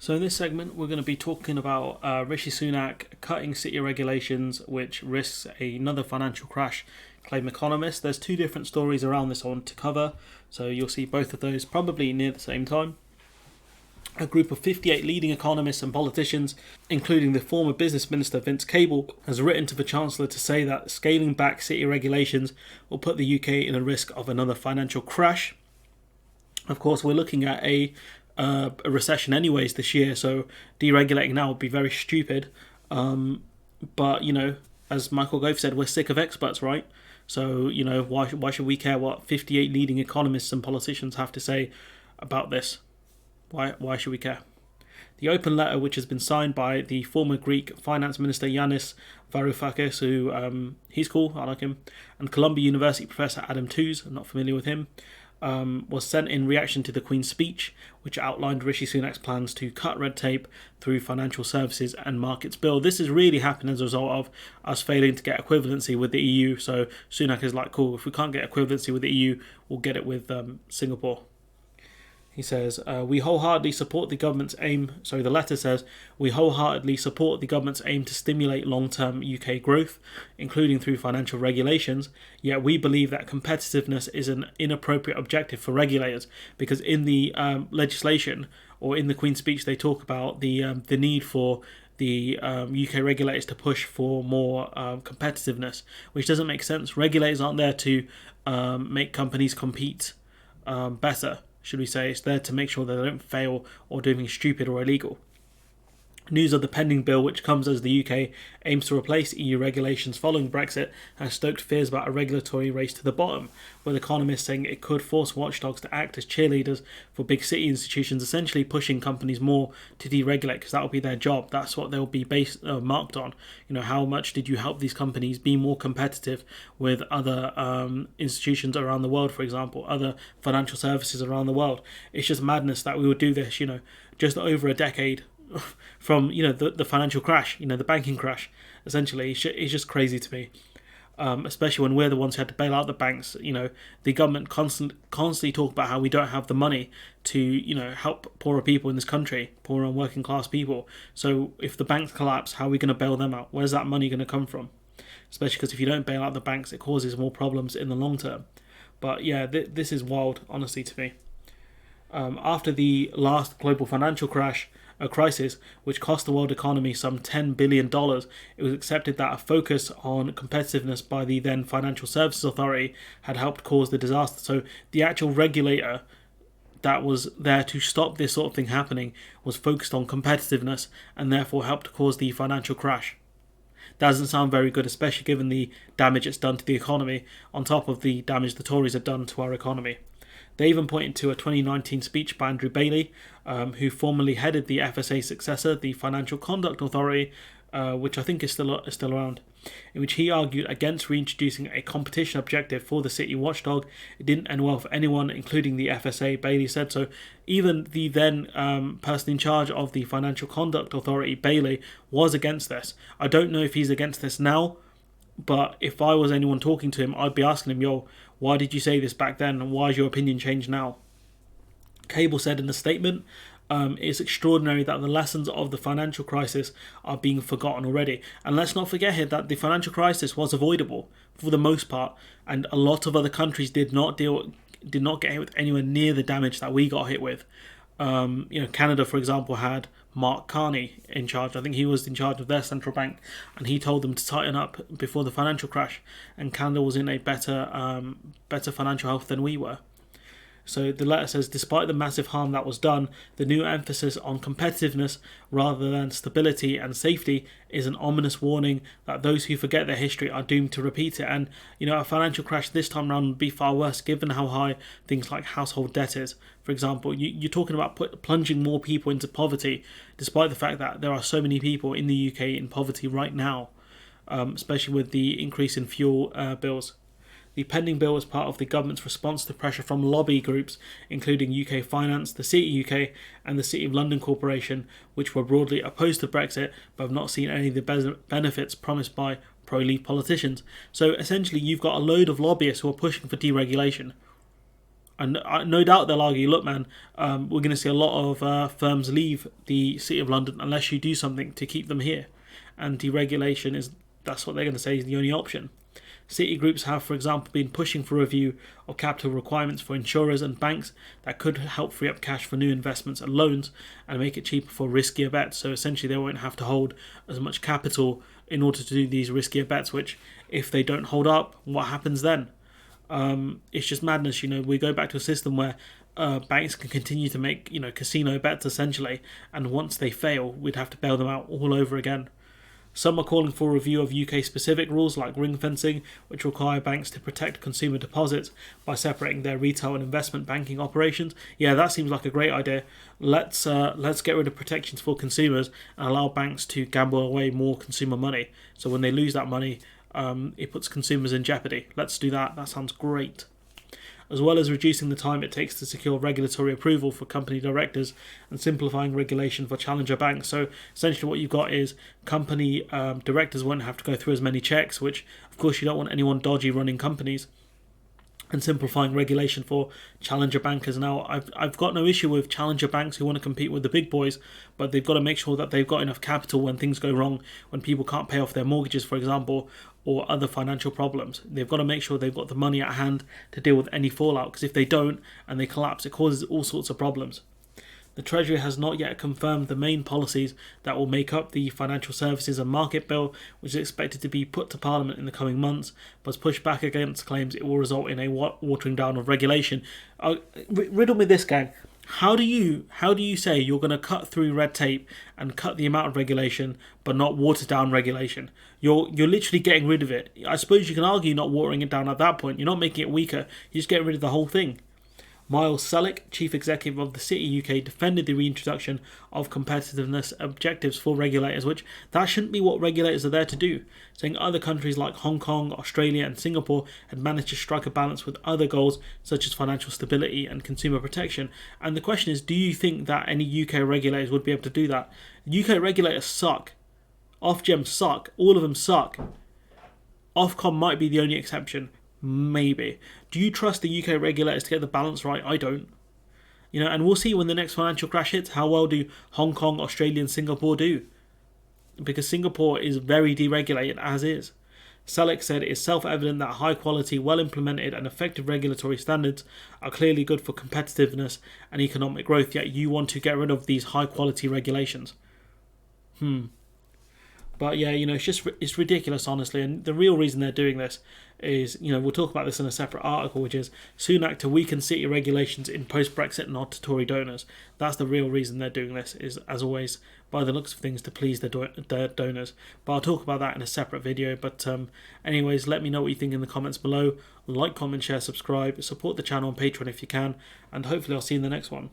So in this segment, we're going to be talking about Rishi Sunak cutting city regulations, which risks another financial crash, claim economists. There's two different stories around this I want to cover, so you'll see both of those probably near the same time. A group of 58 leading economists and politicians, including the former business minister Vince Cable, has written to the Chancellor to say that scaling back city regulations will put the UK in a risk of another financial crash. Of course, we're looking at a recession anyways this year, so deregulating now would be very stupid. But, as Michael Gove said, we're sick of experts, right? So, why should we care what 58 leading economists and politicians have to say about this? Why should we care? The open letter, which has been signed by the former Greek finance minister Yanis Varoufakis, who he's cool, I like him, and Columbia University professor Adam Tooze, I'm not familiar with him, was sent in reaction to the Queen's speech, which outlined Rishi Sunak's plans to cut red tape through Financial Services and Markets Bill. This is really happening as a result of us failing to get equivalency with the EU. So Sunak is like, cool, if we can't get equivalency with the EU, we'll get it with Singapore. He says, we wholeheartedly support the government's aim. The letter says, we wholeheartedly support the government's aim to stimulate long-term UK growth, including through financial regulations. Yet we believe that competitiveness is an inappropriate objective for regulators, because in the legislation or in the Queen's speech, they talk about the need for the UK regulators to push for more competitiveness, which doesn't make sense. Regulators aren't there to make companies compete better, should we say. It's there to make sure that they don't fail or do anything stupid or illegal. News of the pending bill, which comes as the UK aims to replace EU regulations following Brexit, has stoked fears about a regulatory race to the bottom, with economists saying it could force watchdogs to act as cheerleaders for big city institutions, essentially pushing companies more to deregulate, because that will be their job. That's what they'll be marked on. How much did you help these companies be more competitive with other institutions around the world, for example, other financial services around the world? It's just madness that we would do this, just over a decade from the financial crash, the banking crash. Essentially, it's just crazy to me, especially when we're the ones who had to bail out the banks. The government constantly talk about how we don't have the money to help poorer people in this country, poorer and working class people. So if the banks collapse, how are we going to bail them out? Where's that money going to come from? Especially because if you don't bail out the banks, it causes more problems in the long term. But yeah, this is wild, honestly, to me. After the last global financial crisis, which cost the world economy some $10 billion, it was accepted that a focus on competitiveness by the then Financial Services Authority had helped cause the disaster. So the actual regulator that was there to stop this sort of thing happening was focused on competitiveness and therefore helped cause the financial crash. That doesn't sound very good, especially given the damage it's done to the economy, on top of the damage the Tories have done to our economy. They even pointed to a 2019 speech by Andrew Bailey, who formerly headed the FSA successor, the Financial Conduct Authority, which I think is still around, in which he argued against reintroducing a competition objective for the city watchdog. It didn't end well for anyone, including the FSA, Bailey said. So even the then person in charge of the Financial Conduct Authority, Bailey, was against this. I don't know if he's against this now, but if I was anyone talking to him, I'd be asking him, yo, why did you say this back then, and why has your opinion changed now? Cable said in the statement, it's extraordinary that the lessons of the financial crisis are being forgotten already. And let's not forget here that the financial crisis was avoidable for the most part, and a lot of other countries did not get hit with anywhere near the damage that we got hit with. Canada, for example, had Mark Carney in charge. I think he was in charge of their central bank, and he told them to tighten up before the financial crash, and Canada was in a better financial health than we were. So the letter says, despite the massive harm that was done, the new emphasis on competitiveness rather than stability and safety is an ominous warning that those who forget their history are doomed to repeat it. And, a financial crash this time around would be far worse, given how high things like household debt is. For example, you're talking about plunging more people into poverty, despite the fact that there are so many people in the UK in poverty right now, especially with the increase in fuel bills. The pending bill was part of the government's response to pressure from lobby groups, including UK Finance, the City UK and the City of London Corporation, which were broadly opposed to Brexit but have not seen any of the benefits promised by pro-Leave politicians. So essentially you've got a load of lobbyists who are pushing for deregulation. And no doubt they'll argue, look, man, we're going to see a lot of firms leave the City of London unless you do something to keep them here. And deregulation that's what they're going to say is the only option. City groups have, for example, been pushing for review of capital requirements for insurers and banks that could help free up cash for new investments and loans and make it cheaper for riskier bets. So essentially they won't have to hold as much capital in order to do these riskier bets, which if they don't hold up, what happens then? It's just madness. We go back to a system where banks can continue to make casino bets essentially, and once they fail, we'd have to bail them out all over again. Some are calling for a review of UK-specific rules like ring fencing, which require banks to protect consumer deposits by separating their retail and investment banking operations. Yeah, that seems like a great idea. Let's get rid of protections for consumers and allow banks to gamble away more consumer money. So when they lose that money, it puts consumers in jeopardy. Let's do that. That sounds great. As well as reducing the time it takes to secure regulatory approval for company directors and simplifying regulation for challenger banks. So essentially what you've got is company directors won't have to go through as many checks, which of course you don't want anyone dodgy running companies, and simplifying regulation for challenger bankers. Now, I've got no issue with challenger banks who want to compete with the big boys, but they've got to make sure that they've got enough capital when things go wrong, when people can't pay off their mortgages, for example, or other financial problems. They've got to make sure they've got the money at hand to deal with any fallout, because if they don't and they collapse, it causes all sorts of problems. The Treasury has not yet confirmed the main policies that will make up the Financial Services and Market Bill, which is expected to be put to Parliament in the coming months, but has pushed back against claims it will result in a watering down of regulation. Riddle me this, gang. How do you say you're going to cut through red tape and cut the amount of regulation, but not water down regulation? You're literally getting rid of it. I suppose you can argue not watering it down at that point. You're not making it weaker. You're just getting rid of the whole thing. Miles Selleck, Chief Executive of the City UK, defended the reintroduction of competitiveness objectives for regulators, which that shouldn't be what regulators are there to do, saying other countries like Hong Kong, Australia and Singapore had managed to strike a balance with other goals such as financial stability and consumer protection. And the question is, do you think that any UK regulators would be able to do that? UK regulators suck. Ofgem suck. All of them suck. Ofcom might be the only exception. Maybe. Do you trust the UK regulators to get the balance right? I don't. And we'll see when the next financial crash hits, how well do Hong Kong, Australia and Singapore do? Because Singapore is very deregulated as is. Selleck said it is self-evident that high-quality, well-implemented and effective regulatory standards are clearly good for competitiveness and economic growth, yet you want to get rid of these high-quality regulations. But yeah, it's ridiculous, honestly. And the real reason they're doing this is, we'll talk about this in a separate article, which is Sunak to weaken city regulations in post-Brexit nod to Tory donors. That's the real reason they're doing this, is, as always, by the looks of things, to please their donors. But I'll talk about that in a separate video. But anyways, let me know what you think in the comments below. Like, comment, share, subscribe. Support the channel on Patreon if you can. And hopefully I'll see you in the next one.